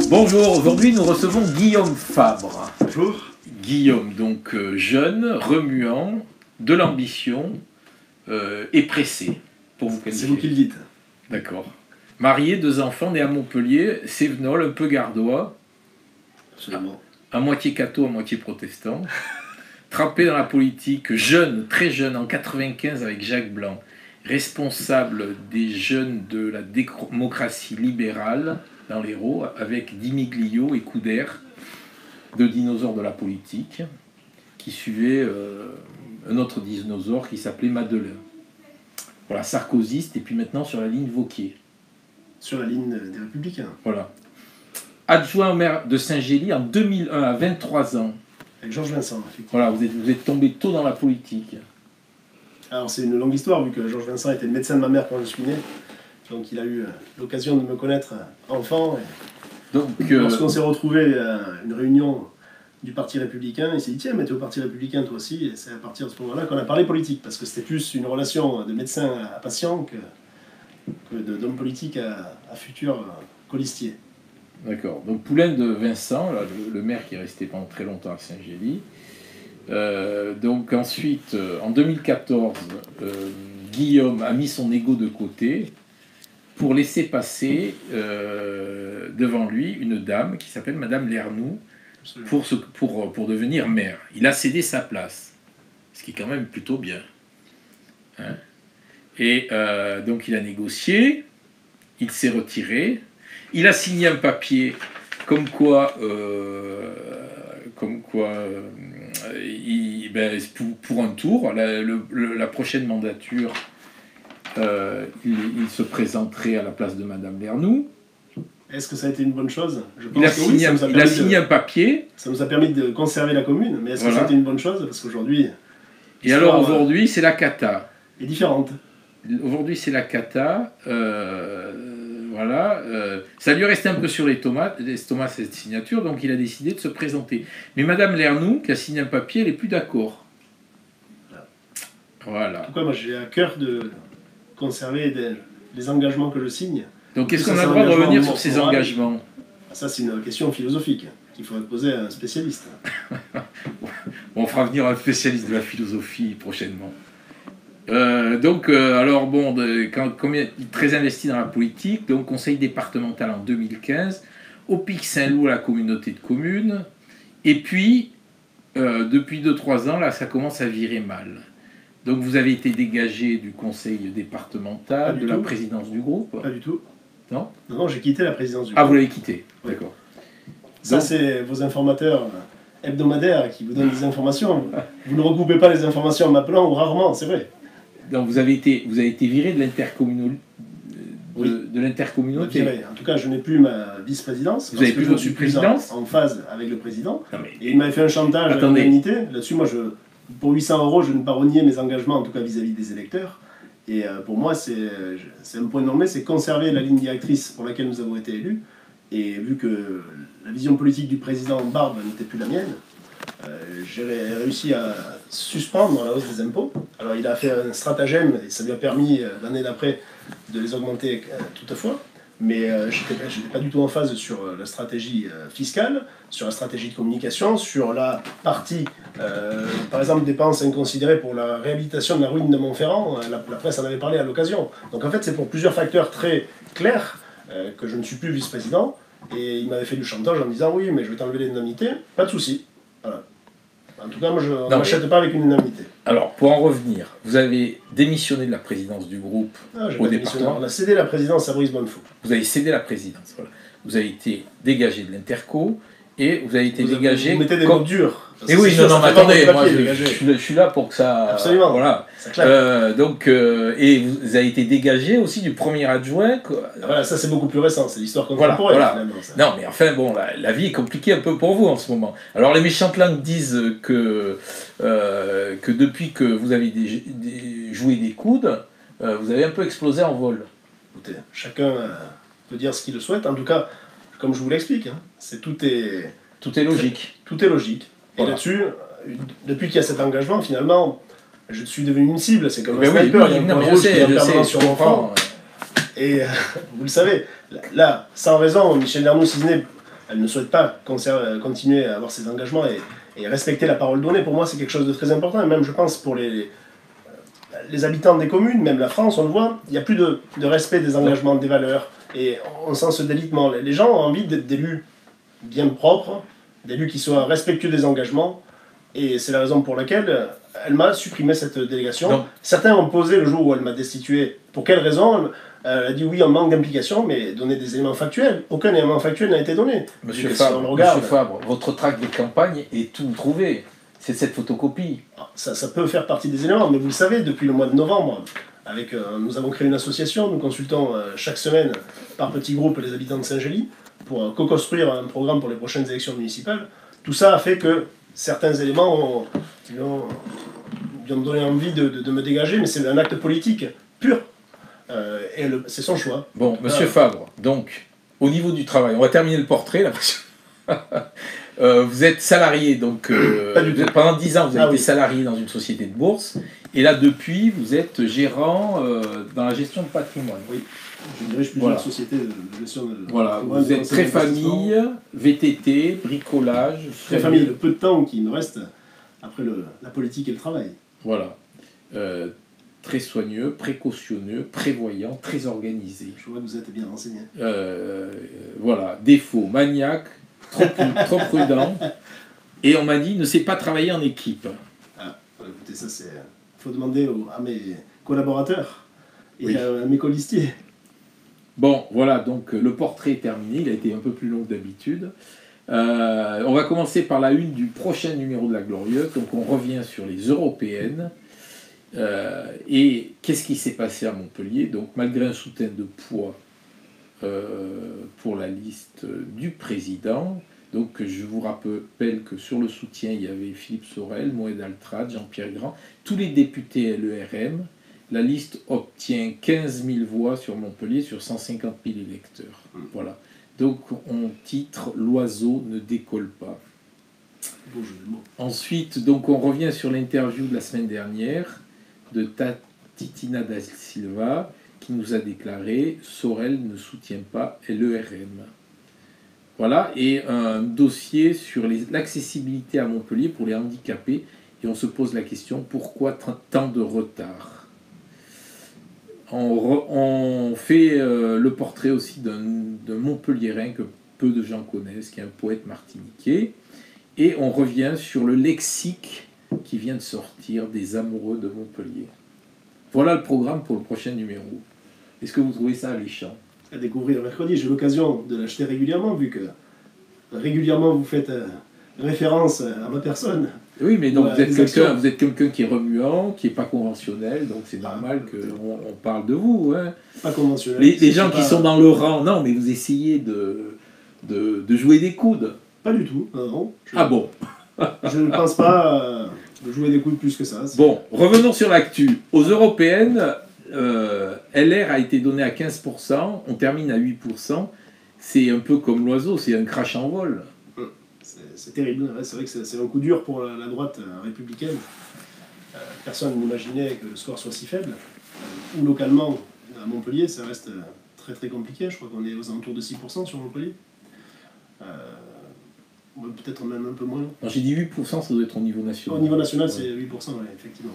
Bonjour, aujourd'hui nous recevons Guillaume Fabre. Bonjour. Guillaume, donc jeune, remuant, de l'ambition et pressé, pour vous qualifier. C'est vous qui le dites. D'accord. Marié, 2 enfants, né à Montpellier, Sévenol, un peu gardois, Absolument. à moitié catho, à moitié protestant, trempé dans la politique, jeune, très jeune, en 95 avec Jacques Blanc, responsable des jeunes de la démocratie libérale dans l'Hérault, avec Dimiglio et Coudert, deux dinosaures de la politique, qui suivaient un autre dinosaure qui s'appelait Madeleine. Voilà, sarkozyste, et puis maintenant sur la ligne Wauquiez. Sur la ligne des Républicains. Voilà. Adjoint au maire de Saint-Gély en 2001, à 23 ans. Avec Georges Vincent, effectivement. Voilà, vous êtes tombé tôt dans la politique. Alors c'est une longue histoire, vu que Georges Vincent était le médecin de ma mère quand je suis né. Donc il a eu l'occasion de me connaître enfant. Donc, lorsqu'on s'est retrouvés à une réunion du Parti Républicain, il s'est dit « Tiens, mais t'es au Parti Républicain toi aussi ». Et c'est à partir de ce moment-là qu'on a parlé politique, parce que c'était plus une relation de médecin à patient que d'homme politique à futur colistier. D'accord. Donc Poulain de Vincent, là, le maire qui est resté pendant très longtemps à Saint-Gély. Donc ensuite, en 2014, Guillaume a mis son ego de côté pour laisser passer devant lui une dame qui s'appelle Madame Lernoux pour devenir maire. Il a cédé sa place, ce qui est quand même plutôt bien. Hein? Et donc il a négocié, il s'est retiré, il a signé un papier comme quoi pour un tour, la prochaine mandature, il se présenterait à la place de Madame Lernoux. Est-ce que ça a été une bonne chose? Il a signé un papier. Ça nous a permis de conserver la commune, mais est-ce que ça a été une bonne chose? Parce qu'aujourd'hui... Et alors aujourd'hui, c'est la cata. Est différente. Aujourd'hui, c'est la cata. Voilà. Ça lui restait un peu sur l'estomac, cette signature, donc il a décidé de se présenter. Mais Madame Lernoux, qui a signé un papier, elle n'est plus d'accord. Voilà. En tout cas, moi, j'ai à cœur de conserver les engagements que je signe. Donc, est-ce qu'on a le droit de revenir sur ces engagements? Ça, c'est une question philosophique qu'il faudrait poser à un spécialiste. On fera venir un spécialiste de la philosophie prochainement. Alors bon, comme il est très investi dans la politique, donc conseil départemental en 2015, au Pic Saint-Loup à la communauté de communes, et puis depuis 2-3 ans, là, ça commence à virer mal. Donc vous avez été dégagé du conseil départemental, de la présidence du groupe? Pas du tout. Non? Non, j'ai quitté la présidence du groupe. Ah, vous l'avez quitté, oui. D'accord. Ça, c'est vos informateurs hebdomadaires qui vous donnent des informations. Vous ne recoupez pas les informations en m'appelant, ou rarement, c'est vrai. Donc vous avez été viré de l'intercommunauté. En tout cas, je n'ai plus ma vice-présidence. Vous n'avez plus votre présidence en phase avec le président. Mais... Et il m'avait fait un chantage à l'indemnité. Là-dessus, moi, pour 800 €, je ne peux pas renier mes engagements, en tout cas vis-à-vis des électeurs. Et pour moi, c'est un point nommé, c'est conserver la ligne directrice pour laquelle nous avons été élus. Et vu que la vision politique du président Barbe n'était plus la mienne, j'ai réussi à suspendre la hausse des impôts. Alors il a fait un stratagème et ça lui a permis l'année d'après de les augmenter toutefois, mais je n'étais pas du tout en phase sur la stratégie fiscale, sur la stratégie de communication, sur la partie, par exemple, dépenses inconsidérées pour la réhabilitation de la ruine de Montferrand. La presse en avait parlé à l'occasion. Donc en fait c'est pour plusieurs facteurs très clairs que je ne suis plus vice-président, et il m'avait fait du chantage en me disant « Oui, mais je vais t'enlever l'indemnité, pas de souci ». Voilà. En tout cas, moi, je ne m'achète pas avec une indemnité. Alors, pour en revenir, vous avez démissionné de la présidence du groupe au département. On a cédé la présidence à Brice Bonnefond. Vous avez cédé la présidence, voilà. Vous avez été dégagé de l'Interco et vous avez été dégagé... Vous mettez des mots durs. Et oui, non, mais attendez, moi je suis là pour que ça... Absolument, voilà. Et vous avez été dégagé aussi du premier adjoint. Voilà, ça c'est beaucoup plus récent, c'est l'histoire contemporaine. Voilà. Non, mais enfin, bon, la vie est compliquée un peu pour vous en ce moment. Alors les méchantes langues disent que depuis que vous avez joué des coudes, vous avez un peu explosé en vol. Écoutez, chacun peut dire ce qu'il le souhaite. En tout cas, comme je vous l'explique, hein, tout est logique. Tout est logique. Voilà. Et là-dessus, depuis qu'il y a cet engagement, finalement, je suis devenu une cible. C'est comme un sniper, il y a un point rouge qui est en permanence sur mon front. Et vous le savez, là, sans raison, Michel Lernoux-Cizenet elle ne souhaite pas continuer à avoir ses engagements et respecter la parole donnée. Pour moi, c'est quelque chose de très important. Et même, je pense, pour les habitants des communes, même la France, on le voit, il n'y a plus de respect des engagements, des valeurs. Et on sent ce délitement. Les gens ont envie d'élus bien propres, d'élus qui soient respectueux des engagements. Et c'est la raison pour laquelle elle m'a supprimé cette délégation. Non. Certains ont posé le jour où elle m'a destitué. Pour quelle raison? Elle a dit oui, on manque d'implication, mais donner des éléments factuels. Aucun élément factuel n'a été donné. Monsieur Fabre, votre tract de campagne est tout trouvé. C'est cette photocopie. Ça peut faire partie des éléments, mais vous le savez, depuis le mois de novembre, nous avons créé une association, nous consultons chaque semaine par petits groupes les habitants de Saint-Gély pour co-construire un programme pour les prochaines élections municipales. Tout ça a fait que certains éléments ont donné envie de me dégager, mais c'est un acte politique pur. Et c'est son choix. Bon, monsieur Fabre, donc, au niveau du travail, on va terminer le portrait là. Vous êtes salarié, donc pendant 10 ans, vous avez été salarié dans une société de bourse, et là, depuis, vous êtes gérant dans la gestion de patrimoine. Oui, je dirige plusieurs sociétés de gestion de Voilà, vous êtes très famille, VTT, bricolage. Très famille, le peu de temps qui me reste après la politique et le travail. Voilà. Très soigneux, précautionneux, prévoyant, très organisé. Je vois que vous êtes bien renseigné. Voilà, défaut, maniaque, trop prudent, et on m'a dit ne sait pas travailler en équipe. Ah, écoutez, ça c'est... Il faut demander à mes collaborateurs et à mes colistiers. Bon, voilà, donc le portrait est terminé, il a été un peu plus long que d'habitude. On va commencer par la une du prochain numéro de La Glorieuse, donc on revient sur les européennes. Et qu'est-ce qui s'est passé à Montpellier? Donc malgré un soutien de poids pour la liste du président, donc je vous rappelle que sur le soutien il y avait Philippe Sorel, Moed Altrad, Jean-Pierre Grand, tous les députés LERM. La liste obtient 15 000 voix sur Montpellier sur 150 000 électeurs. Voilà. Donc on titre l'oiseau ne décolle pas. Ensuite, donc on revient sur l'interview de la semaine dernière de Titina da Silva qui nous a déclaré Sorel ne soutient pas LERM. Voilà, et un dossier sur l'accessibilité à Montpellier pour les handicapés, et on se pose la question pourquoi tant de retard? On fait le portrait aussi d'un Montpelliérain que peu de gens connaissent, qui est un poète martiniquais, et on revient sur le lexique qui vient de sortir des amoureux de Montpellier. Voilà le programme pour le prochain numéro. Est-ce que vous trouvez ça alléchant? À découvrir mercredi, j'ai l'occasion de l'acheter régulièrement, vu que régulièrement vous faites référence à ma personne. Oui, mais donc vous êtes quelqu'un qui est remuant, qui n'est pas conventionnel, donc c'est normal qu'on parle de vous. Hein. Pas conventionnel. Les gens qui sont dans le rang, non, mais vous essayez de jouer des coudes. Pas du tout, non. Ah bon? Je ne pense pas jouer des coudes plus que ça. Bon, revenons sur l'actu. Aux européennes, LR a été donné à 15%, on termine à 8%. C'est un peu comme l'oiseau, c'est un crash en vol. C'est terrible, c'est vrai que c'est un coup dur pour la droite républicaine. Personne n'imaginait que le score soit si faible. Ou localement, à Montpellier, ça reste très très compliqué. Je crois qu'on est aux alentours de 6% sur Montpellier. Peut-être même un peu moins. J'ai dit 8%, ça doit être au niveau national. Au niveau national, c'est 8%, ouais, effectivement.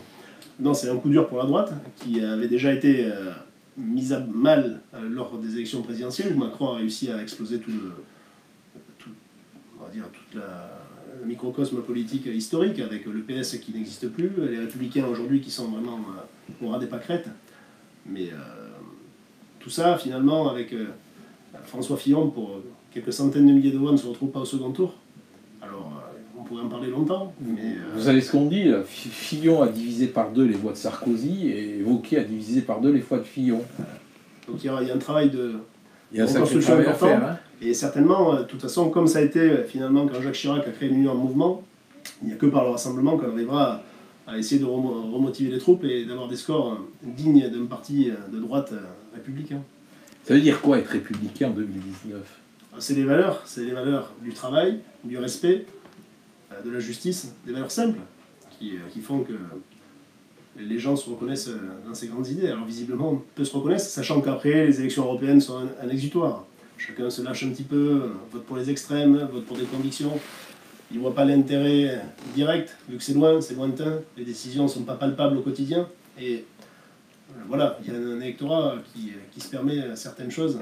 Non, c'est un coup dur pour la droite, qui avait déjà été mise à mal lors des élections présidentielles, où Macron a réussi à exploser tout le microcosme politique historique, avec le PS qui n'existe plus, les Républicains aujourd'hui qui sont vraiment au ras des pâquerettes. Mais tout ça, finalement, avec François Fillon, pour quelques centaines de milliers de voix, ne se retrouve pas au second tour. Alors, on pourrait en parler longtemps, mais... Vous savez ce qu'on dit, Fillon a divisé par 2 les voix de Sarkozy, et Wauquiez a divisé par 2 les voix de Fillon. Donc il y a un travail de... Il y a un sacré travail à faire, hein. Et certainement, de toute façon, comme ça a été finalement quand Jacques Chirac a créé l'Union en mouvement, il n'y a que par le rassemblement qu'on arrivera à essayer de remotiver les troupes et d'avoir des scores dignes d'un parti de droite républicain. Ça veut dire quoi être républicain en 2019? C'est les valeurs du travail, du respect, de la justice, des valeurs simples qui font que les gens se reconnaissent dans ces grandes idées. Alors visiblement, on peut se reconnaître, sachant qu'après, les élections européennes sont un exutoire. chacun se lâche un petit peu, vote pour les extrêmes, vote pour des convictions. Ils ne voient pas l'intérêt direct, vu que c'est loin, c'est lointain, les décisions ne sont pas palpables au quotidien. Et voilà, il y a un électorat qui se permet certaines choses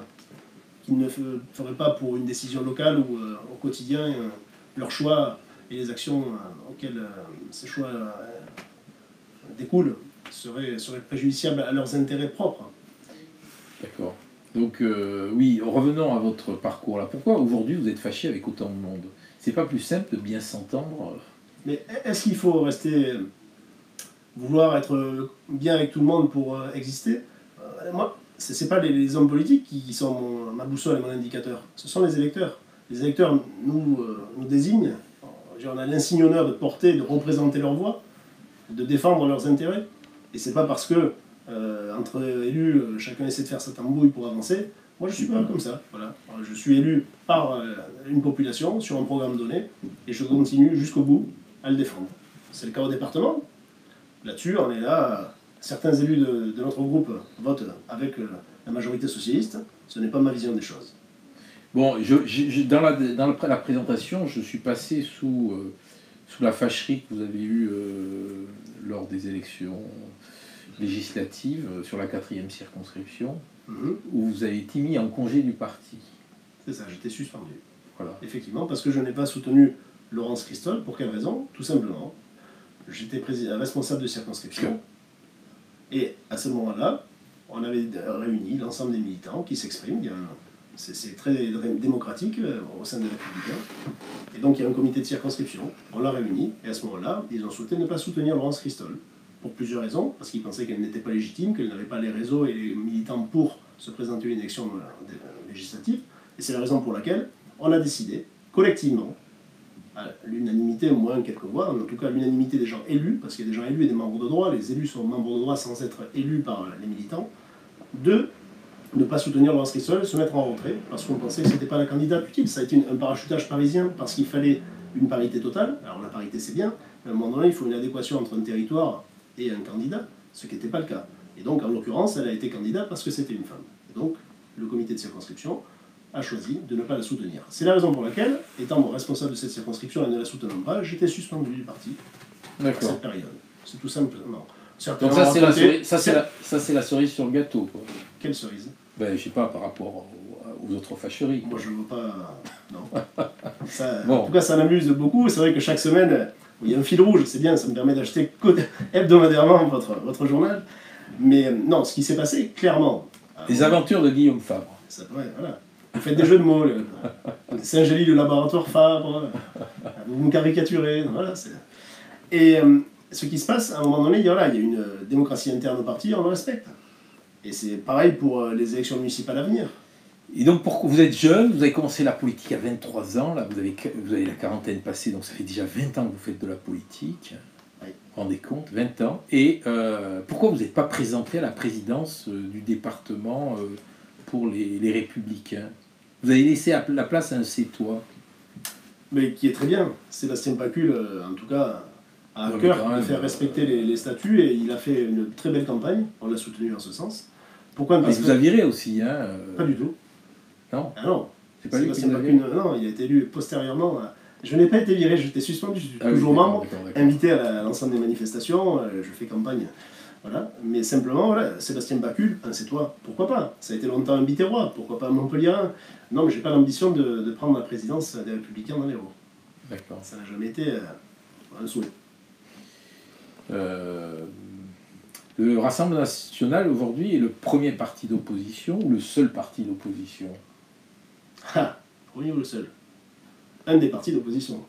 qu'ils ne feraient pas pour une décision locale ou au quotidien, leurs choix et les actions auxquelles ces choix découlent seraient préjudiciables à leurs intérêts propres. D'accord. Donc oui, revenons à votre parcours là. Pourquoi aujourd'hui vous êtes fâché avec autant de monde? C'est pas plus simple de bien s'entendre? Mais est-ce qu'il faut vouloir être bien avec tout le monde pour exister? Moi, c'est pas les hommes politiques qui sont ma boussole et mon indicateur. Ce sont les électeurs. Les électeurs nous désignent. On a l'insigne honneur de porter, de représenter leur voix, de défendre leurs intérêts. Et c'est pas parce que entre élus, chacun essaie de faire sa tambouille pour avancer. Moi, je suis pas comme ça. Voilà. Je suis élu par une population sur un programme donné et je continue jusqu'au bout à le défendre. C'est le cas au département. Là-dessus, on est là. Certains élus de notre groupe votent avec la majorité socialiste. Ce n'est pas ma vision des choses. Bon, dans la présentation, je suis passé sous la fâcherie que vous avez eue lors des élections législatives sur la 4e circonscription, où vous avez été mis en congé du parti. C'est ça, j'étais suspendu. Voilà. Effectivement, parce que je n'ai pas soutenu Laurence Christol. Pour quelle raison? Tout simplement, j'étais responsable de circonscription. Et à ce moment-là, on avait réuni l'ensemble des militants qui s'expriment. C'est très démocratique au sein des Républicains. Et donc il y a un comité de circonscription, on l'a réuni, et à ce moment-là, ils ont souhaité ne pas soutenir Laurence Christol. Pour plusieurs raisons, parce qu'ils pensaient qu'elle n'était pas légitime, qu'elle n'avait pas les réseaux et les militants pour se présenter à une élection législative. Et c'est la raison pour laquelle on a décidé, collectivement, à l'unanimité, au moins quelques voix, en tout cas à l'unanimité des gens élus, parce qu'il y a des gens élus et des membres de droit, les élus sont membres de droit sans être élus par les militants, de ne pas soutenir Laurence Christol, se mettre en retrait, parce qu'on pensait que ce n'était pas la candidate utile. Ça a été un parachutage parisien, parce qu'il fallait une parité totale. Alors la parité c'est bien, mais à un moment donné, il faut une adéquation entre un territoire et un candidat, ce qui n'était pas le cas. Et donc en l'occurrence, elle a été candidate parce que c'était une femme. Et donc le comité de circonscription a choisi de ne pas la soutenir. C'est la raison pour laquelle, étant responsable de cette circonscription et ne la soutenant pas, j'étais suspendu du parti à cette période. C'est tout simplement. Donc ça c'est la cerise sur le gâteau, quoi. Quelle cerise? Ben, je sais pas, par rapport aux autres fâcheries. Moi je ne veux pas... Non. Ça, bon. En tout cas ça m'amuse beaucoup. C'est vrai que chaque semaine, il y a un fil rouge, c'est bien, ça me permet d'acheter hebdomadairement votre journal. Mais non, ce qui s'est passé, clairement... Les aventures de Guillaume Fabre. Ça, ouais, voilà. Vous faites des jeux de mots. Saint-Gély, le laboratoire Fabre. Vous me caricaturez. Voilà, et ce qui se passe, à un moment donné, il y a une démocratie interne au parti, on le respecte. Et c'est pareil pour les élections municipales à venir. Et donc, vous êtes jeune, vous avez commencé la politique à 23 ans, là, vous avez la quarantaine passée, donc ça fait déjà 20 ans que vous faites de la politique. Oui. Vous vous rendez compte, 20 ans. Et pourquoi vous n'êtes pas présenté à la présidence du département pour les Républicains? Vous avez laissé la place à un C'est-toi. Mais qui est très bien. Sébastien Pacul, en tout cas, a à cœur de faire respecter les statuts, et il a fait une très belle campagne. On l'a soutenu en ce sens. Pourquoi? Parce que vous a viré aussi, hein Pas du tout. Non. Ah non. C'est pas lui qui l'a viré. Non, il a été élu postérieurement. Je n'ai pas été viré, j'étais suspendu, je suis toujours membre, invité à l'ensemble des manifestations, je fais campagne. Voilà. Mais simplement, voilà, Sébastien Pacul, c'est toi, pourquoi pas? Ça a été longtemps un Biterrois, pourquoi pas un Montpellierin? Non, mais j'ai pas l'ambition de prendre la présidence des Républicains dans l'Hérault. D'accord. Ça n'a jamais été un souhait. Le Rassemblement national aujourd'hui est le premier parti d'opposition ou le seul parti d'opposition? Ah, premier ou le seul? Un des partis d'opposition.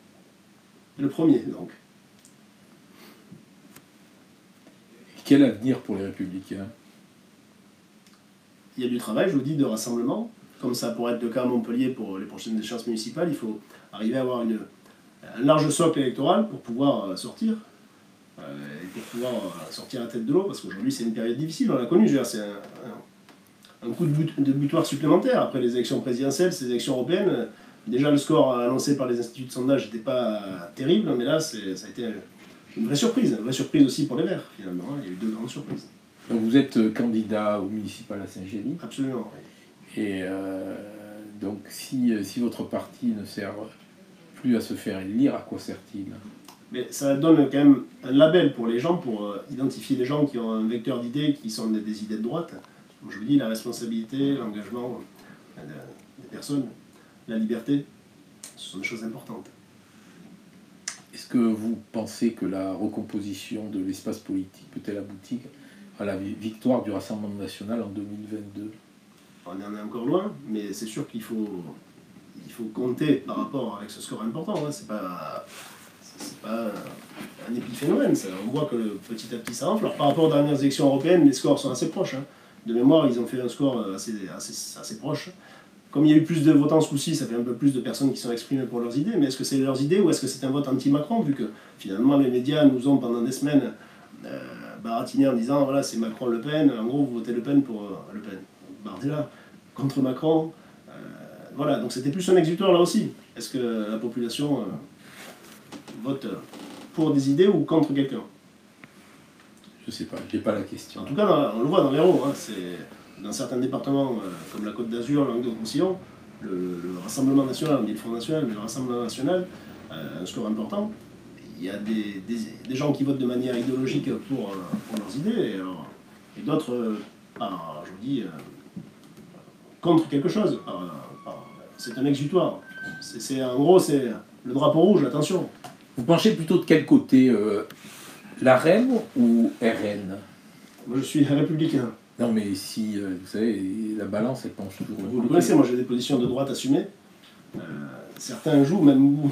Le premier, donc. Quel avenir pour les Républicains? Il y a du travail, je vous dis, de rassemblement. Comme ça pourrait être le cas à Montpellier pour les prochaines échéances municipales, il faut arriver à avoir un large socle électoral pour pouvoir sortir. Et pour pouvoir sortir la tête de l'eau, parce qu'aujourd'hui c'est une période difficile, on l'a connu, c'est un coup de butoir supplémentaire. Après les élections présidentielles, ces élections européennes, déjà le score annoncé par les instituts de sondage n'était pas terrible, mais là ça a été une vraie surprise aussi pour les Verts, finalement. Il y a eu 2 grandes surprises. Donc vous êtes candidat au municipal à Saint-Gély? Absolument, oui. Et Donc si votre parti ne sert plus à se faire élire, à quoi sert-il? Mais ça donne quand même un label pour les gens, pour identifier les gens qui ont un vecteur d'idées, qui sont des idées de droite. Comme je vous dis, la responsabilité, l'engagement des personnes, la liberté, ce sont des choses importantes. Est-ce que vous pensez que la recomposition de l'espace politique peut-elle aboutir à la victoire du Rassemblement national en 2022? On en est encore loin, mais c'est sûr qu'il faut compter par rapport avec ce score important. Hein. C'est pas un épiphénomène. Ça. On voit que petit à petit ça enfle. Alors, par rapport aux dernières élections européennes, les scores sont assez proches. Hein. De mémoire, ils ont fait un score assez proche. Comme il y a eu plus de votants ce coup-ci, ça fait un peu plus de personnes qui sont exprimées pour leurs idées. Mais est-ce que c'est leurs idées ou est-ce que c'est un vote anti-Macron, vu que finalement les médias nous ont pendant des semaines baratiné en disant voilà, c'est Macron-Le Pen, en gros vous votez Le Pen pour Le Pen. Bardella, contre Macron. Voilà, donc c'était plus un exutoire là aussi. Est-ce que la population vote pour des idées ou contre quelqu'un? Je sais pas, j'ai pas la question. En tout cas, on le voit dans l'Hérault. Hein, dans certains départements, comme la Côte d'Azur, le Languedoc-Roussillon, le Rassemblement national, on dit le Front national, mais le Rassemblement national, un score important. Il y a des gens qui votent de manière idéologique pour leurs idées, et d'autres, je vous dis, contre quelque chose. C'est un exutoire. En gros, c'est le drapeau rouge, attention. Vous penchez plutôt de quel côté, l'AREM ou RN? Moi, je suis républicain. Non, mais si, vous savez, la balance, elle penche toujours. Vous le connaissez, moi j'ai des positions de droite assumées. Certains jouent, même vous,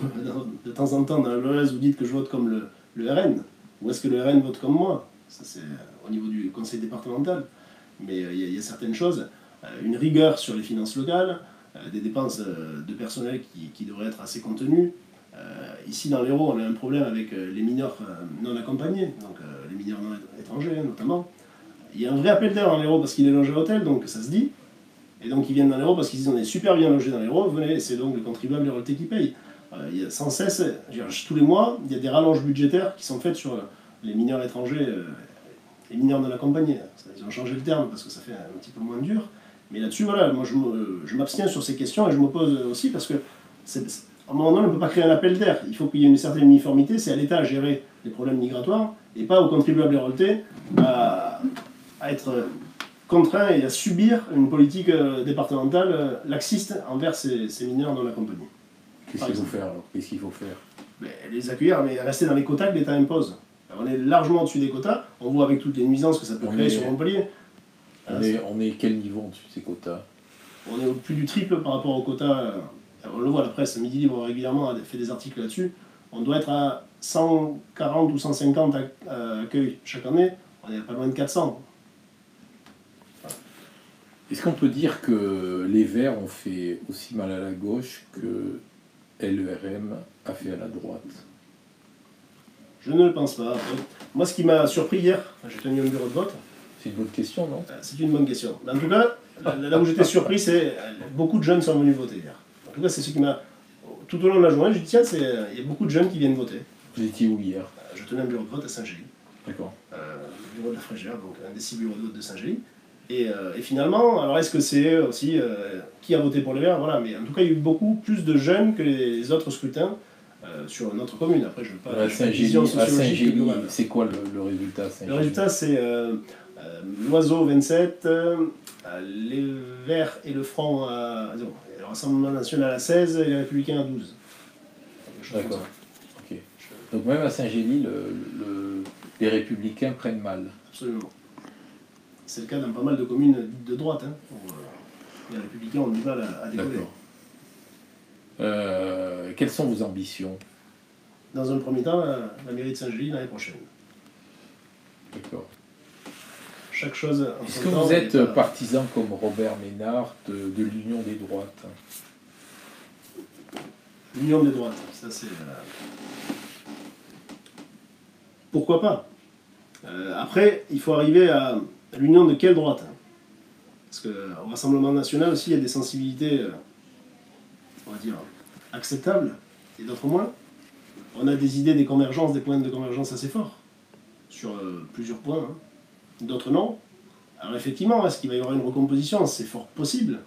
de temps en temps, dans la Lorraine, vous dites que je vote comme le RN. Ou est-ce que le RN vote comme moi? Ça, c'est au niveau du conseil départemental. Mais il y a certaines choses. Une rigueur sur les finances locales, des dépenses de personnel qui devraient être assez contenues. Ici, dans l'Hérault, on a un problème avec les mineurs non accompagnés, donc les mineurs non étrangers notamment. Il y a un vrai appel d'air dans l'Hérault parce qu'il est logé à l'hôtel, donc ça se dit. Et donc ils viennent dans l'Hérault parce qu'ils disent on est super bien logés dans l'Hérault, venez, c'est donc les contribuables héraultais qui payent. Il y a sans cesse, tous les mois, il y a des rallonges budgétaires qui sont faites sur les mineurs étrangers, les mineurs non accompagnés. Ils ont changé le terme parce que ça fait un petit peu moins dur. Mais là-dessus, voilà, moi je m'abstiens sur ces questions et je m'oppose aussi parce que à un moment donné, on ne peut pas créer un appel d'air. Il faut qu'il y ait une certaine uniformité, c'est à l'État à gérer les problèmes migratoires et pas aux contribuables héraultais à être contraints et à subir une politique départementale laxiste envers ces mineurs non accompagnés. Qu'est-ce qu'il faut faire alors? Qu'est-ce qu'il faut faire? Les accueillir, mais rester dans les quotas que l'État impose. Alors, on est largement au-dessus des quotas, on voit avec toutes les nuisances que ça peut créer sur Montpellier. On est quel niveau en dessus de ces quotas? On est au plus du triple par rapport aux quotas. On le voit, la presse, Midi Libre régulièrement a fait des articles là-dessus. On doit être à 140 ou 150 accueils chaque année, on est pas loin de 400. Est-ce qu'on peut dire que les Verts ont fait aussi mal à la gauche que LERM a fait à la droite? Je ne le pense pas. Moi, ce qui m'a surpris hier, j'ai tenu un bureau de vote. C'est une bonne question, non? C'est une bonne question. En tout cas, là où j'étais surpris, c'est beaucoup de jeunes sont venus voter hier. En tout cas, c'est ce qui m'a... Tout au long de la journée, j'ai dit, tiens, il y a beaucoup de jeunes qui viennent voter. Vous étiez où hier? Je tenais un bureau de vote à Saint-Gély. D'accord. Le bureau de la Frégère, donc un des 6 bureaux de vote de Saint-Gély. Et finalement, alors est-ce que c'est aussi qui a voté pour les Verts? Voilà, mais en tout cas, il y a eu beaucoup plus de jeunes que les autres scrutins sur notre commune. Après, je ne veux pas... À Saint-Gély, c'est quoi le résultat? Le résultat, c'est l'Oiseau 27, les Verts et le Front, le Rassemblement national à 16 et les Républicains à 12. D'accord. Ok. Donc même à Saint-Gély, les Républicains prennent mal. Absolument. C'est le cas dans pas mal de communes de droite. Hein, où, les Républicains ont du mal à décoller. Quelles sont vos ambitions? Dans un premier temps, la mairie de Saint-Gély l'année prochaine. D'accord. Chaque chose. Est-ce que vous êtes partisan comme Robert Ménard de l'union des droites? L'union des droites, ça c'est... Pourquoi pas? Après, il faut arriver à l'union de quelle droite? Parce qu'au Rassemblement national aussi, il y a des sensibilités, on va dire, acceptables, et d'autres moins. On a des idées, des convergences, des points de convergence assez forts, sur plusieurs points, hein. D'autres non. Alors effectivement, est-ce qu'il va y avoir une recomposition? C'est fort possible,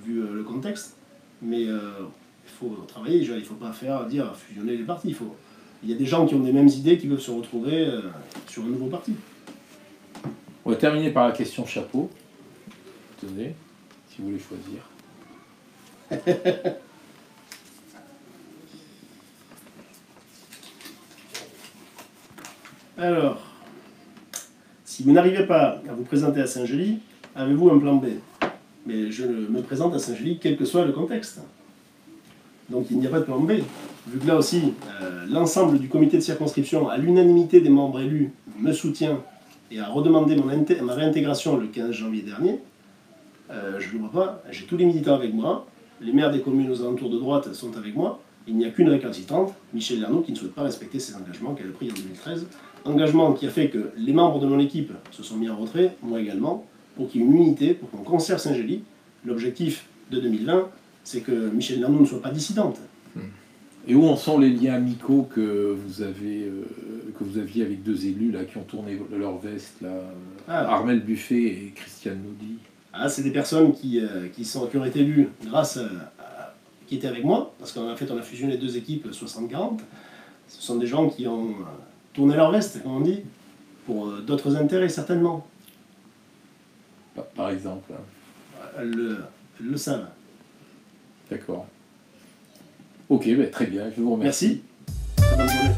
vu le contexte. mais il faut travailler, il ne faut pas dire fusionner les partis. Il y a des gens qui ont des mêmes idées qui peuvent se retrouver sur un nouveau parti. On va terminer par la question chapeau. Tenez, si vous voulez choisir. Alors, si vous n'arrivez pas à vous présenter à Saint-Gély, avez-vous un plan B? Mais je me présente à Saint-Gély quel que soit le contexte. Donc il n'y a pas de plan B. Vu que là aussi, l'ensemble du comité de circonscription, à l'unanimité des membres élus, me soutient et a redemandé ma réintégration le 15 janvier dernier, je ne le vois pas. J'ai tous les militants avec moi, les maires des communes aux alentours de droite sont avec moi. Il n'y a qu'une récalcitrante, Michèle Lernoux, qui ne souhaite pas respecter ses engagements qu'elle a pris en 2013. Engagement qui a fait que les membres de mon équipe se sont mis en retrait, moi également, pour qu'il y ait une unité, pour qu'on conserve Saint-Gély. L'objectif de 2020, c'est que Michèle Lernoux ne soit pas dissidente. Et où en sont les liens amicaux que vous aviez avec deux élus là, qui ont tourné leur veste, là, Armel Buffet et Christiane Naudy? C'est des personnes qui ont été élues grâce qui étaient avec moi, parce qu'en fait on a fusionné les deux équipes 60-40. Ce sont des gens qui ont tourné leur veste, comme on dit, pour d'autres intérêts certainement. Par exemple le savent. D'accord. Ok, très bien, je vous remercie. Merci. Bonne journée.